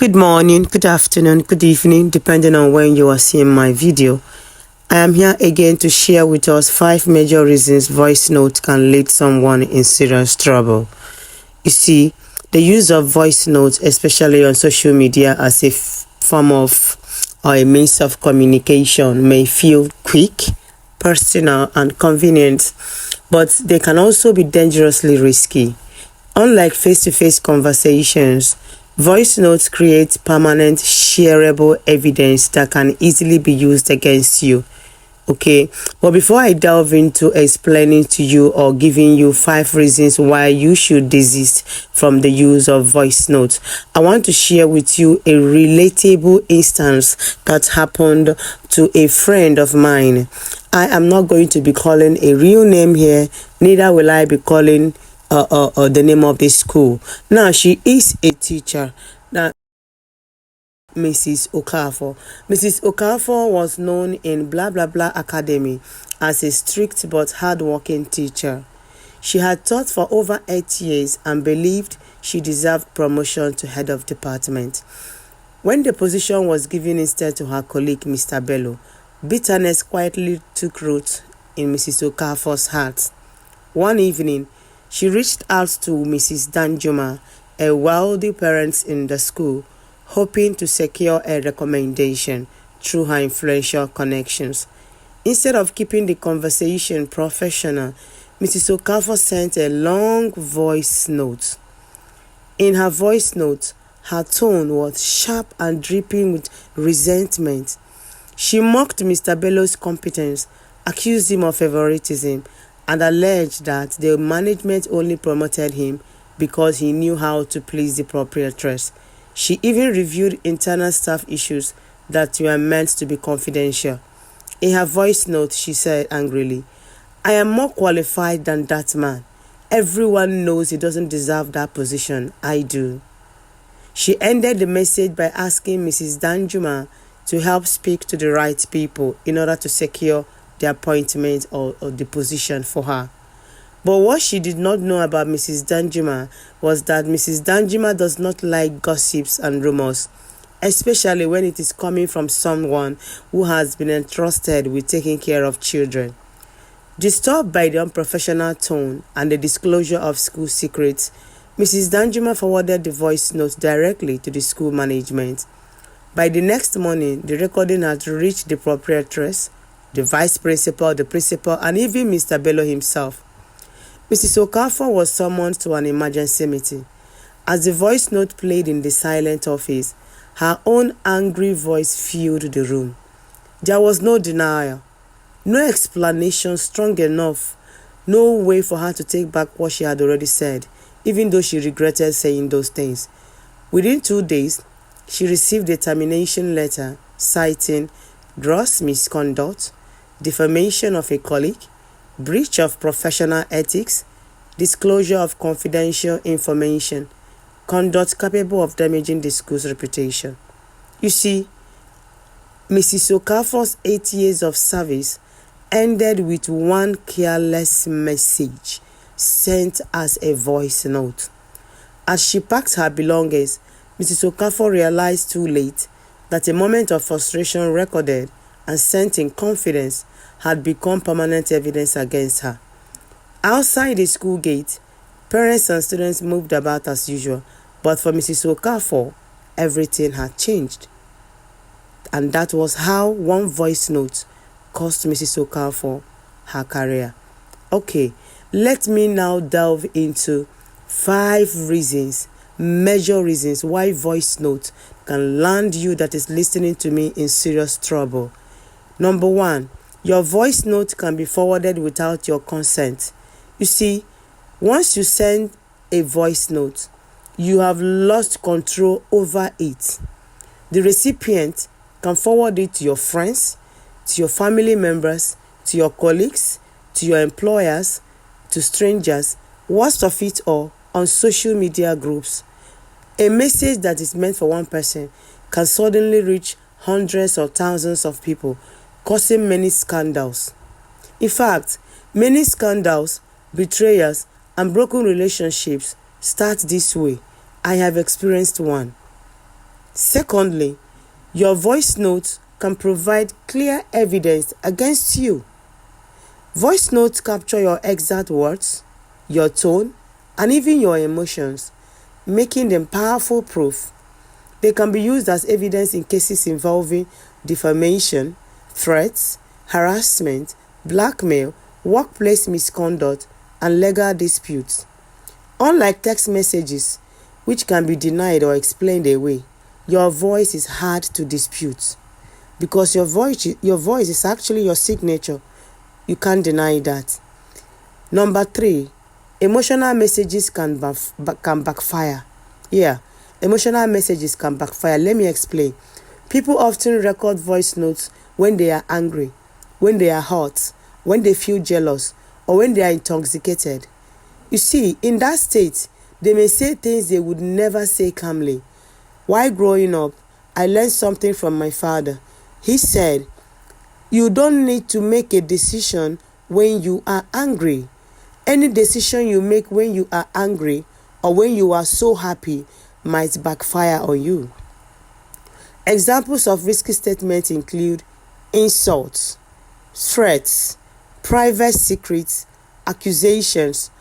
Good morning, good afternoon, good evening, depending on when you are seeing my video. I am here again to share with us 5 major reasons voice note can lead someone in serious trouble. You see, the use of voice notes, especially on social media as a form of or a means of communication, may feel quick, personal, and convenient, but they can also be dangerously risky. Unlike face-to-face conversations, voice notes create permanent, shareable evidence that can easily be used against you. Okay, but before I delve into explaining to you or giving you 5 reasons why you should desist from the use of voice notes, I want to share with you a relatable instance that happened to a friend of mine. I am not going to be calling a real name here, neither will I be calling the name of the school. Now, she is a teacher. Now, Mrs. Okafor. Mrs. Okafor was known in Blah Blah Blah Academy as a strict but hardworking teacher. She had taught for over 8 years and believed she deserved promotion to head of department. When the position was given instead to her colleague, Mr. Bello, bitterness quietly took root in Mrs. Okafor's heart. One evening, she reached out to Mrs. Danjuma, a wealthy parent in the school, hoping to secure a recommendation through her influential connections. Instead of keeping the conversation professional, Mrs. Okafor sent a long voice note. In her voice note, her tone was sharp and dripping with resentment. She mocked Mr. Bello's competence, accused him of favoritism, and alleged that the management only promoted him because he knew how to please the proprietress. She even reviewed internal staff issues that were meant to be confidential. In her voice note, she said angrily, "I am more qualified than that man. Everyone knows he doesn't deserve that position. I do." She ended the message by asking Mrs. Danjuma to help speak to the right people in order to secure the appointment or the position for her. But what she did not know about Mrs. Danjuma was that Mrs. Danjuma does not like gossips and rumors, especially when it is coming from someone who has been entrusted with taking care of children. Disturbed by the unprofessional tone and the disclosure of school secrets, Mrs. Danjuma forwarded the voice note directly to the school management. By the next morning, the recording had reached the proprietress, the vice principal, the principal, and even Mr. Bello himself. Mrs. Okafor was summoned to an emergency meeting. As the voice note played in the silent office, her own angry voice filled the room. There was no denial, no explanation strong enough, no way for her to take back what she had already said, even though she regretted saying those things. Within 2 days, she received a termination letter citing gross misconduct, defamation of a colleague, breach of professional ethics, disclosure of confidential information, conduct capable of damaging the school's reputation. You see, Mrs. Okafor's 8 years of service ended with one careless message sent as a voice note. As she packed her belongings, Mrs. Okafor realized too late that a moment of frustration recorded and sent in confidence had become permanent evidence against her. Outside the school gate, parents and students moved about as usual, but for Mrs. Okafor, everything had changed. And that was how one voice note cost Mrs. Okafor her career. Okay, let me now delve into 5 reasons, major reasons why voice note can land you that is listening to me in serious trouble. Number 1, your voice note can be forwarded without your consent. You see, once you send a voice note, you have lost control over it. The recipient can forward it to your friends, to your family members, to your colleagues, to your employers, to strangers, worst of it all, on social media groups. A message that is meant for one person can suddenly reach hundreds or thousands of people, causing many scandals. In fact, many scandals, betrayals, and broken relationships start this way. I have experienced one. Secondly, your voice notes can provide clear evidence against you. Voice notes capture your exact words, your tone, and even your emotions, making them powerful proof. They can be used as evidence in cases involving defamation, threats, harassment, blackmail, workplace misconduct, and legal disputes. Unlike text messages, which can be denied or explained away, your voice is hard to dispute because your voice is actually your signature. You can't deny that. Number 3, emotional messages can backfire. Yeah, emotional messages can backfire. Let me explain. People often record voice notes when they are angry, when they are hurt, when they feel jealous, or when they are intoxicated. You see, in that state, they may say things they would never say calmly. While growing up, I learned something from my father. He said, "You don't need to make a decision when you are angry. Any decision you make when you are angry or when you are so happy might backfire on you." Examples of risky statements include insults, threats, private secrets, accusations,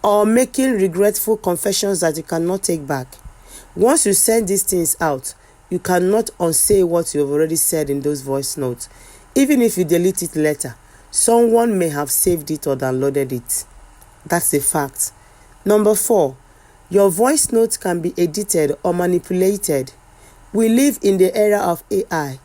or making regretful confessions that you cannot take back. Once you send these things out, you cannot unsay what you have already said in those voice notes. Even if you delete it later, someone may have saved it or downloaded it. That's a fact. Number 4, your voice notes can be edited or manipulated. We live in the era of AI.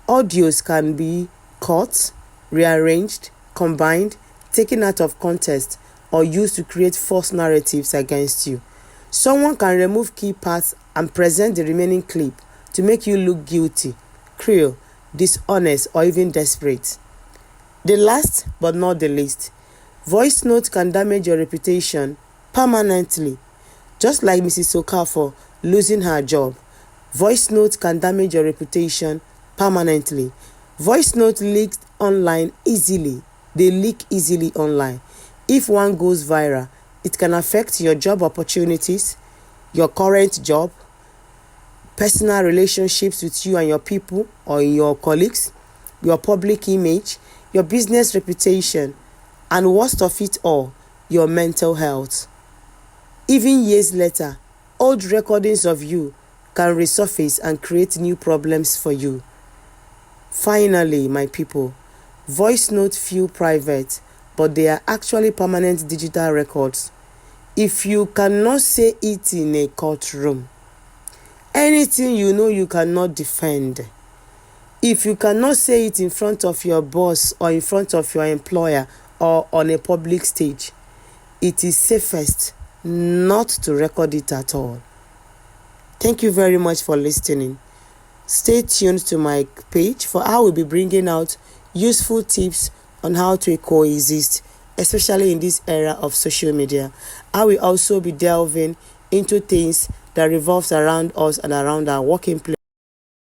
Audios can be cut, rearranged, combined, taken out of context, or used to create false narratives against you. Someone can remove key parts and present the remaining clip to make you look guilty, cruel, dishonest, or even desperate. The last but not the least, voice notes can damage your reputation permanently. Just like Mrs. Okafor losing her job, voice notes can damage your reputation permanently. Voice notes leak online easily. They leak easily online. If one goes viral, it can affect your job opportunities, your current job, personal relationships with you and your people or your colleagues, your public image, your business reputation, and worst of it all, your mental health. Even years later, old recordings of you can resurface and create new problems for you. Finally, my people, voice notes feel private, but they are actually permanent digital records. If you cannot say it in a courtroom, anything you know you cannot defend. If you cannot say it in front of your boss or in front of your employer or on a public stage, it is safest not to record it at all. Thank you very much for listening. Stay tuned to my page for I will be bringing out useful tips on how to coexist, especially in this era of social media. I will also be delving into things that revolves around us and around our working place.